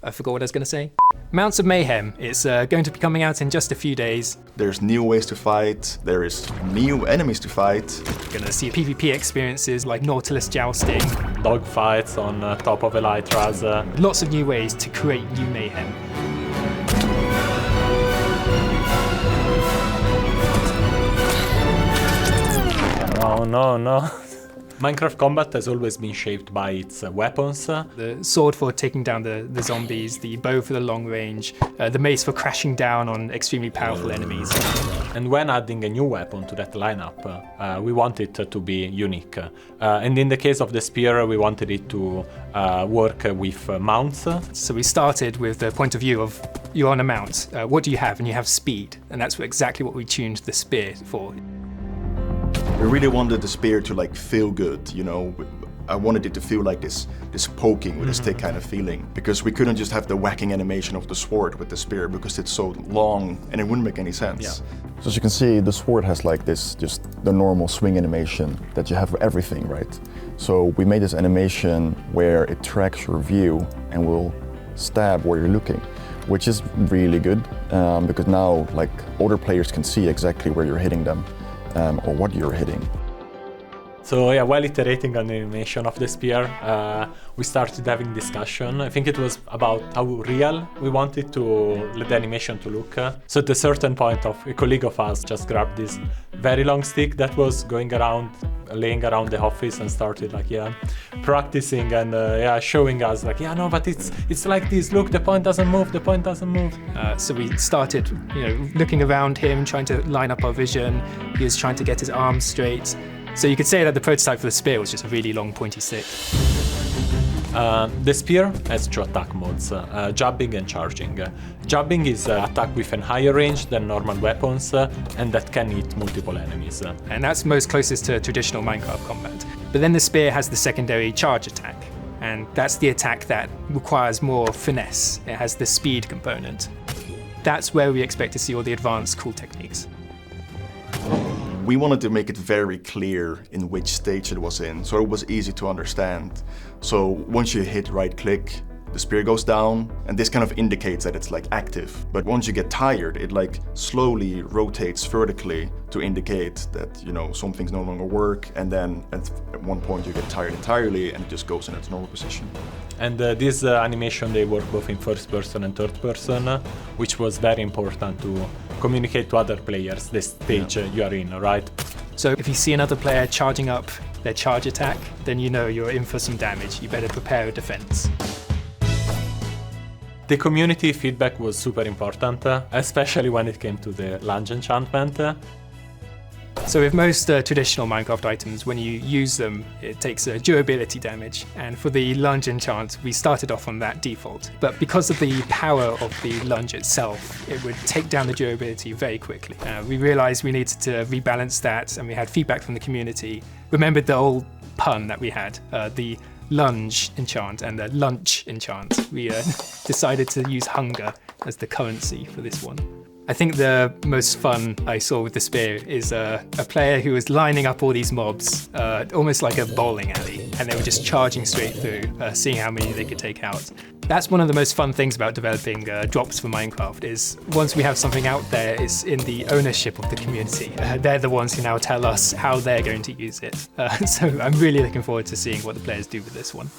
I forgot what I was going to say. Mounts of Mayhem. It's going to be coming out in just a few days. There's new ways to fight, there is new enemies to fight. You're going to see PvP experiences like Nautilus jousting. Dogfights on top of Elytras. Lots of new ways to create new Mayhem. No. Minecraft combat has always been shaped by its weapons. The sword for taking down the zombies, the bow for the long range, the mace for crashing down on extremely powerful enemies. And when adding a new weapon to that lineup, we want it to be unique. And in the case of the spear, we wanted it to work with mounts. So we started with the point of view of you're on a mount. What do you have? And you have speed. And that's exactly what we tuned the spear for. We really wanted the spear to like feel good, you know. I wanted it to feel like this poking with a stick kind of feeling, because we couldn't just have the whacking animation of the sword with the spear because it's so long and it wouldn't make any sense. Yeah. So as you can see, the sword has like this, just the normal swing animation that you have for everything, right? So we made this animation where it tracks your view and will stab where you're looking, which is really good because now like older players can see exactly where you're hitting them. Or what you're hitting. So yeah, while iterating on the animation of the spear, we started having discussion. I think it was about how real we wanted the animation to look. So at a certain point, a colleague of us just grabbed this very long stick that was laying around the office and started practicing and showing us but it's like this. Look, the point doesn't move. So we started, looking around him, trying to line up our vision. He was trying to get his arms straight. So you could say that the prototype for the spear was just a really long pointy stick. The spear has two attack modes, jabbing and charging. Jabbing is attack with a higher range than normal weapons and that can hit multiple enemies. And that's most closest to traditional Minecraft combat. But then the spear has the secondary charge attack. And that's the attack that requires more finesse. It has the speed component. That's where we expect to see all the advanced cool techniques. We wanted to make it very clear in which stage it was in, so it was easy to understand. So once you hit right click, the spear goes down, and this kind of indicates that it's like active. But once you get tired, it like slowly rotates vertically to indicate that, something's no longer work, and then at one point you get tired entirely and it just goes in its normal position. And this animation, they work both in first person and third person, which was very important to communicate to other players the stage you are in, right? So if you see another player charging up their charge attack, then you know you're in for some damage. You better prepare a defense. The community feedback was super important, especially when it came to the lunge enchantment. So with most traditional Minecraft items, when you use them, it takes a durability damage. And for the lunge enchant, we started off on that default. But because of the power of the lunge itself, it would take down the durability very quickly. We realized we needed to rebalance that, and we had feedback from the community. Remembered the old pun that we had, the lunge enchant and the lunch enchant. We decided to use hunger as the currency for this one. I think the most fun I saw with the spear is a player who was lining up all these mobs, almost like a bowling alley, and they were just charging straight through, seeing how many they could take out. That's one of the most fun things about developing drops for Minecraft, is once we have something out there, it's in the ownership of the community. They're the ones who now tell us how they're going to use it. So I'm really looking forward to seeing what the players do with this one.